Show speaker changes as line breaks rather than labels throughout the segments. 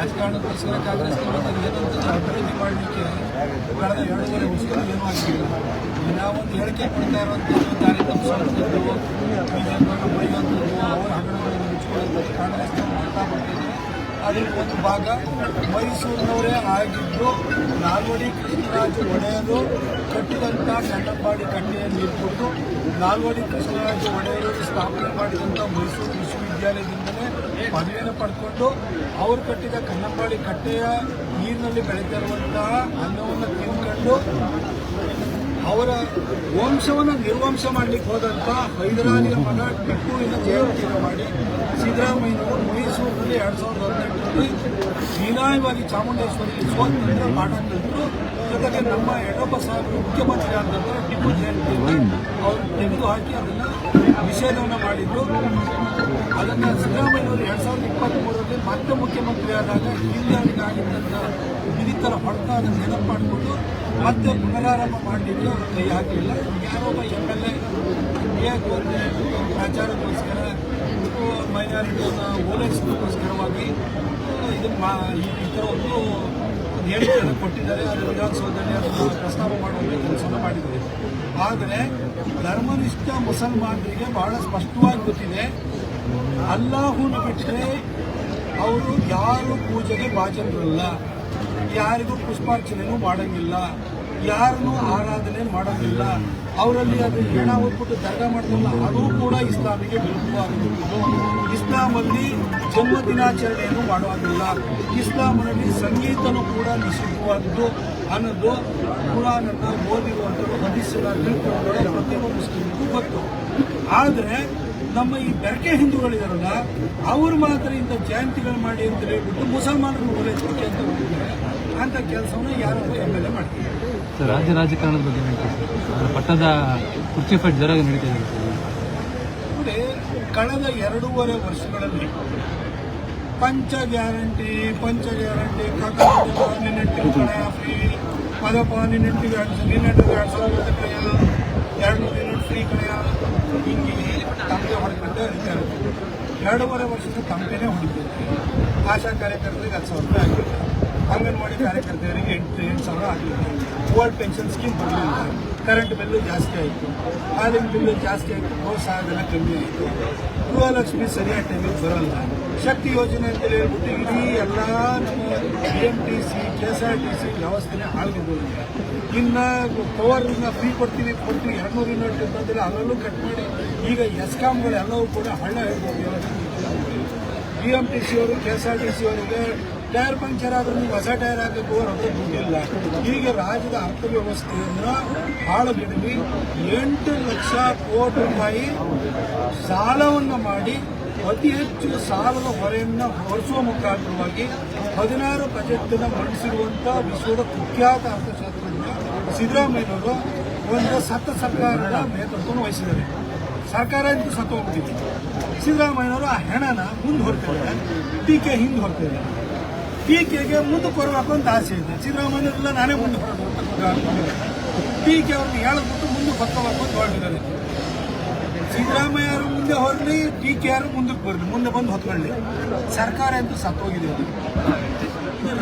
ರಾಜಕಾರಣಕ್ಕೋಸ್ಕರ ಕಾಂಗ್ರೆಸ್ನವರು ಏನಂತ ಅಭಿವೃದ್ಧಿ ಮಾಡಲಿಕ್ಕೆ ಕಳೆದ 2.5 ವರ್ಷದಲ್ಲಿ ಏನೂ ಆಗಿಲ್ಲ. ನಾವೊಂದು ಹೇಳಿಕೆ ಕೊಡ್ತಾ ಇರುವಂಥದ್ದು ದಾರಿ ತಪ್ಪಿಸುವಂಥದ್ದು, ಬಿಜೆಪಿಯನ್ನು ಬೈಯುವಂಥದ್ದು, ಅವರ ಹಗರಣಗಳನ್ನು ಮುಚ್ಚಿಕೊಳ್ಳುವಂಥದ್ದು ಕಾಂಗ್ರೆಸ್ನವರು ಮಾಡ್ತಾ ಬರ್ತಿದ್ರು. ಅದರ ಒಂದು ಭಾಗ ಮೈಸೂರಿನವರೇ ಆಗಿದ್ದು ನಾಲ್ವಡಿ ಕೃಷ್ಣರಾಜ ಒಡೆಯರು ಕಟ್ಟಿದಂಥ ಕನ್ನಂಬಾಡಿ ಕಟ್ಟೆಯನ್ನು ಇಟ್ಬಿಟ್ಟು ನಾಲ್ವಡಿ ಕೃಷ್ಣರಾಜ ಒಡೆಯರು ಸ್ಥಾಪನೆ ಮಾಡಿದಂಥ ಮೈಸೂರು ವಿಶ್ವವಿದ್ಯಾಲಯದಿಂದಲೇ ಪದವಿಯನ್ನು ಪಡ್ಕೊಂಡು ಅವರು ಕಟ್ಟಿದ ಕನ್ನಂಬಾಡಿ ಕಟ್ಟೆಯ ನೀರಿನಲ್ಲಿ ಬೆಳೆದಿರುವಂತಹ ಅನ್ನವನ್ನು ತಿನ್ಕೊಂಡು ಅವರ ವಂಶವನ್ನು ನಿರ್ವಂಶ ಮಾಡಲಿಕ್ಕೆ ಹೋದಂಥ ಹೈದರಾಲಿಯ ಮಗ ಟಿಪ್ಪುವಿನ ಜಯಂತಿಯನ್ನು ಮಾಡಿ ಸಿದ್ದರಾಮಯ್ಯನವರು ಮೈಸೂರಿನಲ್ಲಿ 2018ರಲ್ಲಿ ಹೀನಾಯವಾಗಿ ಚಾಮುಂಡೇಶ್ವರಿಯಲ್ಲಿ ಸೋತಿನಿಂದ ಪಾಠ ಕಲಿತರು. ಜೊತೆಗೆ ನಮ್ಮ ಯಡಿಯೂರಪ್ಪ ಸಾಹೇಬರು ಮುಖ್ಯಮಂತ್ರಿ ಆದ ನಂತರ ಟಿಪ್ಪು ಜಯಂತಿಯನ್ನು ಅವರು ತೆಗೆದುಹಾಕಿ ಅದನ್ನು ನಿಷೇಧವನ್ನು ಮಾಡಿದ್ರು. ಅದನ್ನು ಸಿದ್ದರಾಮಯ್ಯನವರು 2023ರಲ್ಲಿ ಮತ್ತೆ ಮುಖ್ಯಮಂತ್ರಿ ಆದಾಗ ಹಿಂದೆ ಆಗಿದ್ದಂಥ ವಿಧಿತರ ಹೊಡೆತ ಅದನ್ನು ನೆನಪು ಮಾಡಿಕೊಂಡು ಮತ್ತೆ ಪುನರಾರಂಭ ಮಾಡಲಿಕ್ಕೆ ಅವರು ಕೈ ಹಾಕಲಿಲ್ಲ. ಯಾರೊಬ್ಬ MLA ಪ್ರಚಾರಕ್ಕೋಸ್ಕರ ಮೈನಾರಿಟಿಯನ್ನು ಓಲೈಸೋದಕ್ಕೋಸ್ಕರವಾಗಿ ಇದನ್ನು ಈ ಥರ ಒಂದು ಹೇಳಿಕೆಯನ್ನು ಕೊಟ್ಟಿದ್ದಾರೆ. ಅದು ವಿಧಾನಸೌಧದಲ್ಲಿ ಅದನ್ನು ಪ್ರಸ್ತಾಪ ಮಾಡುವಂಥ ಕೆಲಸವನ್ನು ಮಾಡಿದ್ದಾರೆ. ಆದರೆ ಧರ್ಮನಿಷ್ಠ ಮುಸಲ್ಮಾನರಿಗೆ ಬಹಳ ಸ್ಪಷ್ಟವಾಗಿ ಗೊತ್ತಿದೆ, ಅಲ್ಲಾಹುನ ಬಿಟ್ಟರೆ ಅವರು ಯಾರು ಪೂಜೆಗೆ ಬಾಜನರಲ್ಲ, ಯಾರಿಗೂ ಪುಷ್ಪಾರ್ಚನೆಯೂ ಮಾಡೋಂಗಿಲ್ಲ, ಯಾರನ್ನೂ ಆರಾಧನೆ ಮಾಡೋಂಗಿಲ್ಲ. ಅವರಲ್ಲಿ ಅದು ಹೆಣ ಹೊತ್ಬಿಟ್ಟು ದರ್ಗಾ ಮಾಡೋದಲ್ಲ, ಅದು ಕೂಡ ಇಸ್ಲಾಮಿಗೆ ವಿರುದ್ಧವಾಗಿರುವುದು. ಇಸ್ಲಾಮಲ್ಲಿ ಜನ್ಮ ದಿನಾಚರಣೆಯನ್ನು ಮಾಡುವಾಗಿಲ್ಲ, ಇಸ್ಲಾಮಿನಲ್ಲಿ ಸಂಗೀತನೂ ಕೂಡ ನಿಷಿದ್ಧವಾದದ್ದು ಅನ್ನೋದು ಕುರಾನನ್ನು ಓದಿರುವಂಥದ್ದು ಹದೀಸನ್ನು ತಿಳ್ಕೊಂಡ್ರೆ ಪ್ರತಿಯೊಬ್ಬ ಮುಸ್ಲಿಮ್ಗೂ ಗೊತ್ತು. ಆದರೆ ನಮ್ಮ ಈ ಬೆರಕೆ ಹಿಂದೂಗಳಿದಾರಲ್ಲ, ಅವರು ಮಾತ್ರ ಇಂಥ ಜಯಂತಿಗಳು ಮಾಡಿ ಅಂತ ಹೇಳ್ಬಿಟ್ಟು ಮುಸಲ್ಮಾನರನ್ನು ಓಲೈಸಲಿಕ್ಕೆ ಅಂತ ಹೋಗ್ತಾರೆ. ಅಂಥ ಕೆಲಸವನ್ನು ಯಾರು MLA ಮಾಡ್ತಾರೆ.
ಸರ್, ರಾಜ್ಯ ರಾಜಕಾರಣದ ಬಗ್ಗೆ ಪಟ್ಟದ ಕುರ್ಚಿ ಫೈಟ್ ಜೋರಾಗಿ ನಡೀತಾ ಇದೆ.
ನೋಡಿ, ಕಳೆದ 2.5 ವರ್ಷಗಳಲ್ಲಿ ಪಂಚ ಗ್ಯಾರಂಟಿ ನಿನ್ನೆಟ್ಟಿಗೆ ಕಣಯ ಫ್ರೀ, ಪದಪ ನಿನ್ನೆಟ್ಟಿಗೆ 2,000 ಕಣಯ, 200 ಯೂನಿಟ್ ಫ್ರೀ ಕಣಯ, ಹಿಂಗೆ ತಮಗೆ ಹೊಡ್ಕೊಂಡೆ ಇರ್ತಾರೆ. 2.5 ವರ್ಷದ ತಮಗೇನೆ ಹೊಡಿತಾರೆ. ಆಶಾ ಕಾರ್ಯಕರ್ತರಿಗೆ 10,000 ರೂಪಾಯಿ ಆಗಿಲ್ಲ, ಅಂಗನವಾಡಿ ಕಾರ್ಯಕರ್ತರಿಗೆ 8,000 ಆಗಲಿಲ್ಲ, ಓಲ್ಡ್ ಪೆನ್ಷನ್ ಸ್ಕೀಮ್ ಬರಲಿಲ್ಲ, ಕರೆಂಟ್ ಬಿಲ್ಲು ಜಾಸ್ತಿ ಆಯಿತು, ಹಾಲಿನ ಬಿಲ್ಲು ಜಾಸ್ತಿ ಆಯಿತು, ಪ್ರೋತ್ಸಾಹಧನ ಕಮ್ಮಿ ಆಯಿತು, ಗೃಹಲಕ್ಷ್ಮಿ ಸರಿಯಾದ ಟೈಮಿಗೆ ಬರೋಲ್ಲ, ಶಕ್ತಿ ಯೋಜನೆ ಅಂತ ಹೇಳ್ಬಿಟ್ಟು ಇಡೀ ಎಲ್ಲ ನಮ್ಮ BMTC KSRTC ವ್ಯವಸ್ಥೆನೇ ಹಾಳ್ಗೆದೋಗಿದೆ. ಇನ್ನು ಪವರ್ನ ಫ್ರೀ ಕೊಡ್ತೀವಿ 200 ಯೂನಿಟ್ ಬಂದಿಲ್ಲ, ಅಲ್ಲೂ ಕಟ್ ಮಾಡಿ ಈಗ ಎಸ್ಕಾಮ್ಗಳೆಲ್ಲವೂ ಕೂಡ ಹಳ್ಳ ಹೇಳ್ಬೋದು. BMTC ಅವರು KSRTC ಅವರಿಗೆ ಟೈರ್ ಪಂಕ್ಚರ್ ಆದರೂ ನೀವು ಹೊಸ ಟೈರ್ ಹಾಕಬೇಕು ರೊಕ್ಕ ದುಡ್ಡಿಲ್ಲ. ಹೀಗೆ ರಾಜ್ಯದ ಅರ್ಥವ್ಯವಸ್ಥೆಯನ್ನು ಹಾಳುಗೆಡವಿ 8 ಲಕ್ಷ ಕೋಟಿ ರೂಪಾಯಿ ಸಾಲವನ್ನು ಮಾಡಿ ಅತಿ ಹೆಚ್ಚು ಸಾಲದ ಹೊರೆಯನ್ನು ಹೊರಿಸುವ ಮುಖಾಂತರವಾಗಿ 16 ಬಜೆಟನ್ನು ಮಂಡಿಸಿರುವಂಥ ವಿಶ್ವದ ಕುಖ್ಯಾತ ಅರ್ಥಶಾಸ್ತ್ರಜ್ಞ ಸಿದ್ದರಾಮಯ್ಯನವರು ಒಂದು ಸತ್ತ ಸರ್ಕಾರದ ನೇತೃತ್ವವನ್ನು ವಹಿಸಿದ್ದಾರೆ. ಸರ್ಕಾರ ಅಂತೂ ಸತ್ತು ಹೋಗ್ತಿದೆ. ಸಿದ್ದರಾಮಯ್ಯನವರು ಆ ಹೆಣನ ಮುಂದೆ ಹೊರತಿದ್ದಾರೆ, ಟೀಕೆ ಹಿಂದೆ ಹೊರತಿದ್ದಾರೆ. ಟೀಕೆಗೆ ಮುಂದಕ್ಕೆ ಹೊರಬೇಕು ಅಂತ ಆಸೆ ಇದೆ. ಸಿದ್ದರಾಮಯ್ಯನವರೆಲ್ಲ ನಾನೇ ಮುಂದೆ ಹೊರಬೇಕು ಟೀಕೆ ಅವ್ರನ್ನ ಹೇಳಿಬಿಟ್ಟು ಮುಂದಕ್ಕೆ ಹೊತ್ಕೋಬೇಕು ಅಂತ ಹೊರಟಿದ್ದಾರೆ. ಸಿದ್ದರಾಮಯ್ಯ ಅವರು ಮುಂದೆ ಹೊರಲಿ, ಟೀಕೆ ಯಾರು ಮುಂದಕ್ಕೆ ಬರಲಿ, ಮುಂದೆ ಬಂದು ಹೊತ್ಕೊಳ್ಳಿ. ಸರ್ಕಾರ ಅಂತೂ ಸತ್ತೋಗಿದೆ.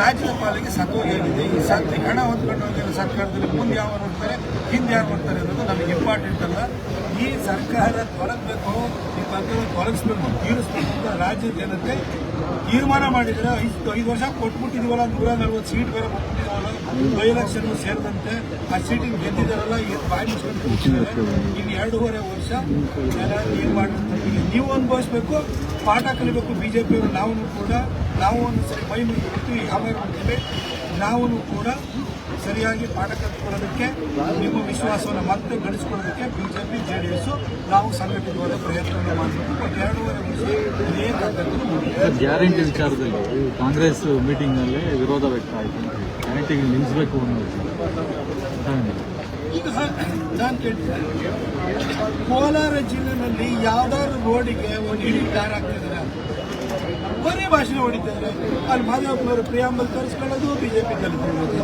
ರಾಜ್ಯದ ಪಾಲಿಗೆ ಸತ್ತೋಗಿದೆ. ಈ ಸತ್ತು ಹಣ ಹೊತ್ಕೊಂಡು ಹೋಗಿರೋ ಸರ್ಕಾರದಲ್ಲಿ ಮುಂದೆ ಯಾರು ಬರ್ತಾರೆ, ಹಿಂದೆ ಯಾರು ಬರ್ತಾರೆ ಅನ್ನೋದು ನಮಗೆ ಇಂಪಾರ್ಟೆಂಟ್ ಅಲ್ಲ. ಈ ಸರ್ಕಾರ ತೊಲಗಬೇಕು, ಈ ಸರ್ಕಾರ ತೊಲಗಿಸ್ಬೇಕು, ತೀರಿಸ್ಬೇಕು ಅಂತ ರಾಜ್ಯದ ಜನತೆ ತೀರ್ಮಾನ ಮಾಡಿದರೆ 5 ವರ್ಷ ಕೊಟ್ಬಿಟ್ಟಿದೀವಲ್ಲ, 140 ಸೀಟ್ ಬೇರೆ ಕೊಟ್ಬಿಟ್ಟಿದ್ದೀವಲ್ಲ, ಬೈ ಎಲೆಕ್ಷನ್ ಸೇರಿದಂತೆ ಆ ಸೀಟಿಗೆ ಗೆದ್ದಿದ್ದಾರಲ್ಲ, ಬಾಯಿ ಮುಚ್ಕೊಂಡು ಕೂತಿದ್ದಾರೆ. ಇನ್ನು 2.5 ವರ್ಷ ಏನು ಮಾಡ್ತಾರೆ ನೀವು ಅನುಭವಿಸ್ಬೇಕು, ಪಾಠ ಕಲಿಬೇಕು. BJಪಿಯವರು ನಾವು ಒಂದು ಸರಿ ಮೈ ಮುಗಿಬಿಟ್ಟು ಯಾವಾಗ ಮಾಡ್ತೀವಿ, ನಾವು ಕೂಡ ಸರಿಯಾಗಿ ಪಾಠ ಕಲಿತ್ಕೊಳ್ಳೋದಕ್ಕೆ, ನಿಮ್ಮ ವಿಶ್ವಾಸವನ್ನು ಮತ್ತೆ ಗಳಿಸ್ಕೊಳ್ಳೋದಕ್ಕೆ BJP JDS ನಾವು ಸಂಘಟಿತವಾದ ಪ್ರಯತ್ನವನ್ನು ಮಾಡಬೇಕು. 2.5 ವರ್ಷ ಇದೇ
ಗ್ಯಾರಂಟಿ ವಿಚಾರದಲ್ಲಿ ಕಾಂಗ್ರೆಸ್ ಮೀಟಿಂಗ್ನಲ್ಲಿ ವಿರೋಧ ವ್ಯಕ್ತ ಆಯಿತು. ಗ್ಯಾರಂಟಿಗೆ ನಿಲ್ಲಿಸಬೇಕು ಅನ್ನೋದು
ಈಗ ನಾನು ಕೇಳ್ತೀನಿ, ಕೋಲಾರ ಜಿಲ್ಲೆಯಲ್ಲಿ ಯಾವ್ದಾದ್ರು ರೋಡಿಗೆ ಒಂದು ಇಡೀ ಟಾರ್ ಆಗ್ತಿದ್ದಾರೆ, ಬರೀ ಭಾಷಣ ಹೊಡಿತಿದ್ದಾರೆ. ಅಲ್ಲಿ ಮಾದೇವಪ್ಪನವರು ಪ್ರಿಯಾಂಬಲ್ ತರಿಸ್ಕೊಳ್ಳೋದು, BJP ತಲುಪಿರೋದು.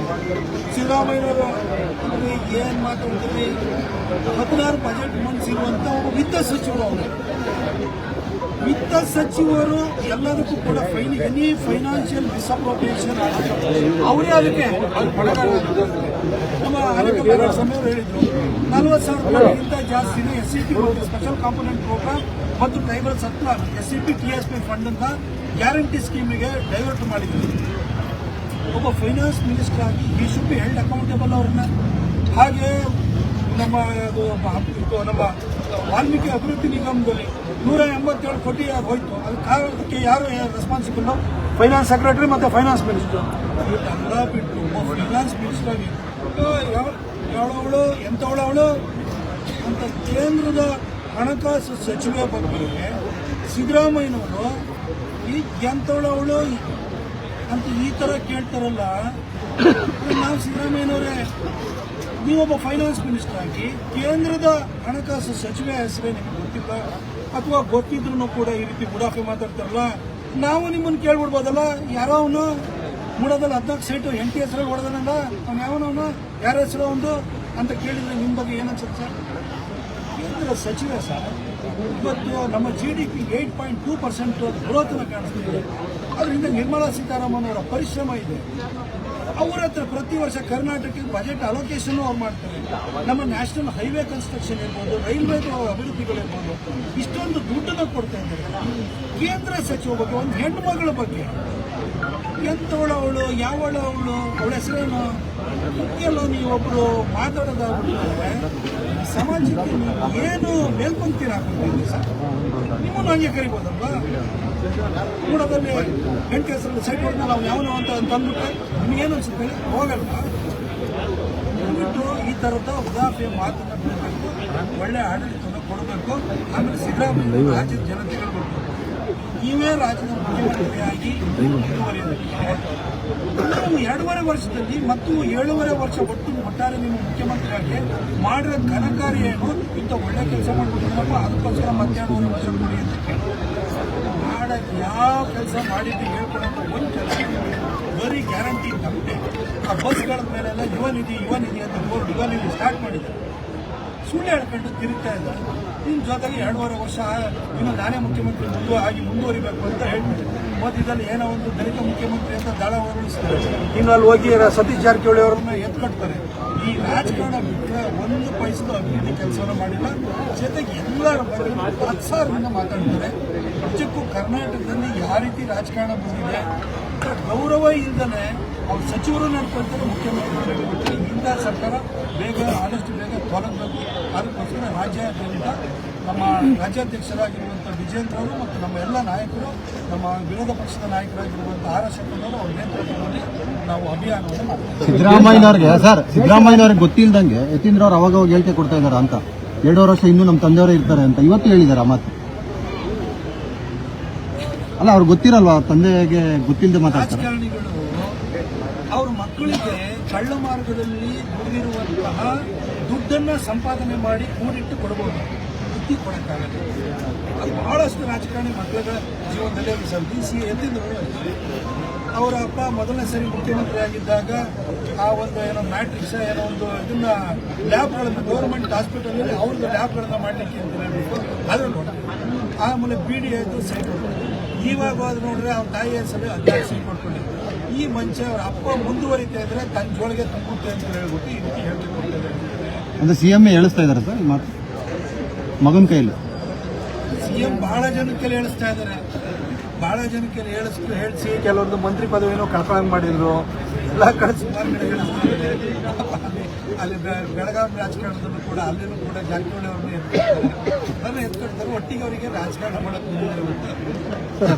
ಸಿದ್ದರಾಮಯ್ಯನವರು ಏನು ಮಾತಾಡ್ತೀವಿ, 16 ಬಜೆಟ್ ಮಂಡಿಸಿರುವಂಥ ಒಬ್ಬ ವಿತ್ತ ಸಚಿವರು ಅವರು ವಿತ್ತ ಸಚಿವರು ಎಲ್ಲದಕ್ಕೂ ಕೂಡ ಎನಿ ಫೈನಾನ್ಷಿಯಲ್ ಡಿಸ್ಅಪ್ರೋಪ್ರಿಯೇಷನ್ ಅವರೇ ಅದಕ್ಕೆ ಅದು ಪಡಗಾರ ನಮ್ಮ ಅನೇಕ ಸಮಯವರು ಹೇಳಿದ್ರು 40,000 ಕೋಟಿಗಿಂತ ಜಾಸ್ತಿನೇ SCP ಸ್ಪೆಷಲ್ ಕಾಂಪೋನೆಂಟ್ ಪ್ರೋಗ್ರಾಮ್ ಮತ್ತು ಟ್ರೈಬಲ್ ಸತ್ಲ SCP TSP ಫಂಡ್ ಅಂತ ಗ್ಯಾರಂಟಿ ಸ್ಕೀಮಿಗೆ ಡೈವರ್ಟ್ ಮಾಡಿದ್ರು. ಒಬ್ಬ ಫೈನಾನ್ಸ್ ಮಿನಿಸ್ಟರ್ ಆಗಿ ಈ ಶುಡ್ ಬಿ ಹೆಲ್ಡ್ ಅಕೌಂಟೇಬಲ್ ಅವ್ರನ್ನ. ಹಾಗೆ ನಮ್ಮ ವಾಲ್ಮೀಕಿ ಅಭಿವೃದ್ಧಿ ನಿಗಮದಲ್ಲಿ 187 ಕೋಟಿ ಹೋಯ್ತು. ಅದಕ್ಕೆ ಯಾರು ರೆಸ್ಪಾನ್ಸಿಬಲ್? ಫೈನಾನ್ಸ್ ಸೆಕ್ರೆಟರಿ ಮತ್ತು ಫೈನಾನ್ಸ್ ಮಿನಿಸ್ಟರ್. ಇದೆಲ್ಲ ಬಿಟ್ಟು ಫೈನಾನ್ಸ್ ಮಿನಿಸ್ಟರ್ ಆಗಿ ಯಾವಳವಳು ಎಂಥವಳವಳು ಅಂತ ಕೇಂದ್ರದ ಹಣಕಾಸು ಸಚಿವೆ ಬಗ್ಗೆ ಸಿದ್ದರಾಮಯ್ಯನವರು ಈ ಎಂಥವಳವಳು ಅಂತ ಈ ಥರ ಕೇಳ್ತಾರಲ್ಲ. ನಾವು ಸಿದ್ದರಾಮಯ್ಯನವರೇ, ನೀವೊಬ್ಬ ಫೈನಾನ್ಸ್ ಮಿನಿಸ್ಟರ್ ಆಗಿ ಕೇಂದ್ರದ ಹಣಕಾಸು ಸಚಿವೆ ಹೆಸರೇ ನಿಮಗೆ ಗೊತ್ತಿಲ್ಲ, ಅಥವಾ ಗೊತ್ತಿದ್ರು ಕೂಡ ಈ ರೀತಿ ಬುಡಾಫೆ ಮಾತಾಡ್ತಾರಲ್ಲ, ನಾವು ನಿಮ್ಮನ್ನು ಕೇಳ್ಬಿಡ್ಬೋದಲ್ಲ. ಯಾರೋ ಅವನು ಮೂಡೋದಲ್ಲಿ 14 ಸೀಟು NT ಹೆಸರಲ್ಲಿ ಹೊಡೆದನಲ್ಲ, ಅವ್ನು ಯಾವನವನು, ಯಾರ ಹೆಸರು ಒಂದು ಅಂತ ಕೇಳಿದ್ರೆ ನಿಮ್ಮ ಬಗ್ಗೆ ಏನನ್ಸುತ್ತೆ ಸರ್? ಕೇಂದ್ರ ಸಚಿವ ಸರ್, ಇವತ್ತು ನಮ್ಮ GDP 8.2% ಗ್ರೋತ್ನ ಕಾಣಿಸ್ತಿದೆ. ಅದರಿಂದ ನಿರ್ಮಲಾ ಸೀತಾರಾಮನ್ ಅವರ ಪರಿಶ್ರಮ ಇದೆ. ಅವರ ಹತ್ರ ಪ್ರತಿ ವರ್ಷ ಕರ್ನಾಟಕಕ್ಕೆ ಬಜೆಟ್ ಅಲೋಕೇಶನ್ ಅವ್ರು ಮಾಡ್ತಾರೆ. ನಮ್ಮ ನ್ಯಾಷನಲ್ ಹೈವೇ ಕನ್ಸ್ಟ್ರಕ್ಷನ್ ಇರ್ಬೋದು, ರೈಲ್ವೆ ಅಭಿವೃದ್ಧಿಗಳಿರ್ಬೋದು, ಇಷ್ಟೊಂದು ದುಡ್ಡನ್ನು ಕೊಡ್ತಾ ಇದ್ದಾರೆ. ಕೇಂದ್ರ ಸಚಿವ ಬಗ್ಗೆ, ಒಂದು ಹೆಣ್ಣು ಮಗಳ ಬಗ್ಗೆ ಎಂಥವಳು ಯಾವಳು ಅವಳ ಹೆಸರೇನು ಎಲ್ಲ ನೀವೊಬ್ಬರು ಮಾತಾಡೋದಾಗ್ಬಿಟ್ರೆ ಸಮಾಜಕ್ಕೆ ನೀವು ಏನು ಮೇಲ್ಪಂಕ್ತಿನ ಹಾಕಿದ್ದೀರಿ ಸರ್? ನಿಮ್ಮನ್ನು ಹಂಗೆ ಕರಿಬೋದಲ್ವಾ? ಕೂಡದಲ್ಲಿ ಹೆಣ್ಣು ಹೆಸರಲ್ಲಿ ಸೈಟ್ ಹೊಡೆದ ನಾವು ಯಾವನು ಅಂತ ಅಂದ್ಬಿಟ್ರೆ ನಿಮಗೇನು ಅನ್ಸುತ್ತೆ? ಹೋಗಲ್ಲ. ದಯವಿಟ್ಟು ಈ ಥರದ ಉದಾಹರಣೆ ಮಾತನ್ನು ಬಿಡಬೇಕು, ಒಳ್ಳೆ ಆಡಳಿತವನ್ನು ಕೊಡಬೇಕು. ಆಮೇಲೆ ಸಿದ್ದರಾಮಯ್ಯ ರಾಜ್ಯದ ಜನತೆಗಳು ಗೊತ್ತು, ನೀವೇ ರಾಜ್ಯದ ಮುಖ್ಯಮಂತ್ರಿಯಾಗಿ ಮುಂದುವರಿಯಬೇಕು. ನೀವು 2.5 ವರ್ಷದಲ್ಲಿ ಮತ್ತು 7.5 ವರ್ಷ ಒಟ್ಟಾರೆ ನಿಮ್ಮ ಮುಖ್ಯಮಂತ್ರಿಯಾಗಿ ಮಾಡಿರೋ ಘನಕಾರ್ಯ ಏನು? ಇಂಥ ಒಳ್ಳೆ ಕೆಲಸ ಮಾಡ್ಬಿಟ್ಟಿದ್ದಪ್ಪ, ಅದಕ್ಕೋಸ್ಕರ ಮತ್ತೆ 2.5 ವರ್ಷ ಕೊಡಿ ಅಂತ ಮಾಡಕ್ಕೆ ಯಾವ ಕೆಲಸ ಮಾಡಿದ್ದು ಹೇಳ್ಕೊಡೋದು ಒಂದು ಕೆಲಸ. ಬರೀ ಗ್ಯಾರಂಟಿ ನಮಗೆ ಆ ಬಸ್ಗಳ ಮೇಲೆಲ್ಲ ಯುವ ನಿಧಿ ಅಂತ ಬೋರ್ಡ್ ಯುವ ನಿಧಿ ಸ್ಟಾರ್ಟ್ ಮಾಡಿದ್ದಾರೆ. ಸುಳ್ಳು ಹೇಳ್ಕೊಂಡು ತಿರುಗ್ತಾ ಇದ್ದಾರೆ. ನಿಮ್ಮ ಜೊತೆಗೆ 2.5 ವರ್ಷ ಇನ್ನು ನಾನೇ ಮುಖ್ಯಮಂತ್ರಿ ಮುಂದುವರಿಬೇಕು ಅಂತ ಹೇಳ್ಬಿಟ್ಟು ಮಧ್ಯದಲ್ಲಿ ಏನೋ ಒಂದು ದಲಿತ ಮುಖ್ಯಮಂತ್ರಿ ಅಂತ ದಾಳ ಹೊರಡಿಸ್ತಾರೆ. ಇನ್ನು ಅಲ್ಲಿ ಹೋಗಿ ಸತೀಶ್ ಜಾರಕಿಹೊಳಿ ಅವರನ್ನ ಎತ್ಕಟ್ತಾರೆ. ಈ ರಾಜಕಾರಣ ಬಿಟ್ಟರೆ ಒಂದು ಪೈಸದ ಅಭಿವೃದ್ಧಿ ಕೆಲಸವನ್ನು ಮಾಡಿಲ್ಲ. ಜೊತೆಗೆ ಎಲ್ಲರ ಬಗ್ಗೆ ಪ್ರೋತ್ಸಾಹದಿಂದ ಮಾತಾಡ್ತಾರೆ. ನಿಜಕ್ಕೂ ಕರ್ನಾಟಕದಲ್ಲಿ ಯಾವ ರೀತಿ ರಾಜಕಾರಣ ಬಂದಿದೆ, ಗೌರವ ಇಲ್ಲದೇ ಅವ್ರ ಸಚಿವರು ನಡ್ಕೊಳ್ತಾರೆ, ಮುಖ್ಯಮಂತ್ರಿಗಳು. ಇಂಥ ಸರ್ಕಾರ ಆದಷ್ಟು ಬೇಗ ತೊಲಗಬೇಕು. ಅದಕ್ಕೋಸ್ಕರ ರಾಜ್ಯಾದ್ಯಂತ ನಮ್ಮ ರಾಜ್ಯಾಧ್ಯಕ್ಷರಾಗಿರುವಂಥ ವಿಜೇಂದ್ರ ಅವರು ಮತ್ತು ನಮ್ಮ ಎಲ್ಲ ನಾಯಕರು, ನಮ್ಮ ವಿರೋಧ ಪಕ್ಷದ ನಾಯಕರಾಗಿರುವಂಥ ಆರ್ ಶೆಟ್ಟರ್ ಅವ್ರ ನೇತೃತ್ವದಲ್ಲಿ ನಾವು ಅಭಿಯಾನವನ್ನು ಮಾಡ್ತೀವಿ.
ಸಿದ್ದರಾಮಯ್ಯನವ್ರಿಗೆ ಗೊತ್ತಿಲ್ಲದಂಗೆ ಯತೀಂದ್ರ ಅವ್ರು ಅವಾಗ ಹೇಳಿಕೆ ಕೊಡ್ತಾ ಇದ್ದಾರೆ ಅಂತ 2.5 ವರ್ಷ ಇನ್ನೂ ನಮ್ಮ ತಂದೆಯವರೇ ಇರ್ತಾರೆ ಅಂತ ಇವತ್ತು ಹೇಳಿದ್ದಾರೆ. ಮಾತು ಅಲ್ಲ, ಅವ್ರಿಗೆ ಗೊತ್ತಿರಲ್ವಾ? ತಂದೆಗೆ ಗೊತ್ತಿಲ್ಲದೆ ಮಾತಾಡ್ತಾರೆ.
ರಾಜಕಾರಣಿಗಳು ಅವ್ರ ಮಕ್ಕಳಿಗೆ ಕಳ್ಳ ಮಾರ್ಗದಲ್ಲಿ ದುಡಿದಿರುವಂತಹ ದುಡ್ಡನ್ನು ಸಂಪಾದನೆ ಮಾಡಿ ಕೂಡಿಟ್ಟು ಕೊಡಬಹುದು, ಬುದ್ಧಿ ಕೊಡಕ್ಕಾಗಲ್ಲ. ಅದು ಬಹಳಷ್ಟು ರಾಜಕಾರಣಿ ಮಕ್ಕಳ ಜೀವನದಲ್ಲಿ ಎದ್ದಿದ್ರು. ಅವರ ಅಪ್ಪ ಮೊದಲನೇ ಸರಿ ಮುಖ್ಯಮಂತ್ರಿ ಆಗಿದ್ದಾಗ ಆ ಒಂದು ಏನೋ ಮ್ಯಾಟ್ರಿಕ್ಸ್ ಏನೋ ಒಂದು ಇದನ್ನ ಲ್ಯಾಬ್ಗಳನ್ನು ಗೌರ್ಮೆಂಟ್ ಹಾಸ್ಪಿಟಲಲ್ಲಿ ಅವ್ರದ್ದು ಲ್ಯಾಬ್ಗಳನ್ನ ಮಾಡಲಿಕ್ಕೆ ಅಂತ ಹೇಳ್ಬಿಟ್ಟು ಅದ್ರಲ್ಲಿ ನೋಡಿ. ಆಮೇಲೆ BD ಆಯಿತು, ಸೈಟ್ ಕೊಡ್ತಾರೆ. ಇವಾಗ ಹೋದ್ರೆ ನೋಡ್ರೆ ಅವ್ರ ತಾಯಿ ಹೆಸರು 16 ಸೀಟ್ ಕೊಡ್ಕೊಂಡಿದ್ರು. ಈ ಮಂಚೆ ಅವ್ರ ಅಪ್ಪ ಮುಂದುವರಿತಾ ಇದ್ರೆ ತನ್ನ ಜೋಳಿಗೆ ತುಂಬುತ್ತೆ ಅಂತ ಹೇಳ್ಬಿಟ್ಟು ಈ ರೀತಿ ಹೇಳ್ತಿದ್ದಾರೆ.
ಅಂದ್ರೆ CM ಹೇಳಿಸ್ತಾ ಇದ್ದಾರೆ ಸರ್ ಈ ಮಾತು ಮಗನ ಕೈಯಲ್ಲಿ.
CM ಬಹಳ ಜನಕ್ಕೆ ಹೇಳಿಸ್ತಾ ಇದ್ದಾರೆ. ಬಹಳ ಜನಕ್ಕೆ ಹೇಳಿಸಿ ಕೆಲವೊಂದು ಮಂತ್ರಿ ಪದವಿನೂ ಕಳ್ಕೊಂಡ್ ಮಾಡಿದ್ರು. ಎಲ್ಲ ಕಡೆ ಸುಮಾರು ಕಡೆ ಹೇಳಿಸ್ತಾ ಇದ್ದಾರೆ. ಅಲ್ಲಿ ಬೆಳಗಾವಿ ರಾಜಕಾರಣದಲ್ಲೂ ಕೂಡ ಅಲ್ಲಿನೂ ಕೂಡ ಜಾರಕಿಹೊಳಿ ಅವ್ರನ್ನ ಎತ್ಕೊಳ್ತಾರೆ. ಒಟ್ಟಿಗೆ ಅವರಿಗೆ ರಾಜಕಾರಣ ಮಾಡೋದು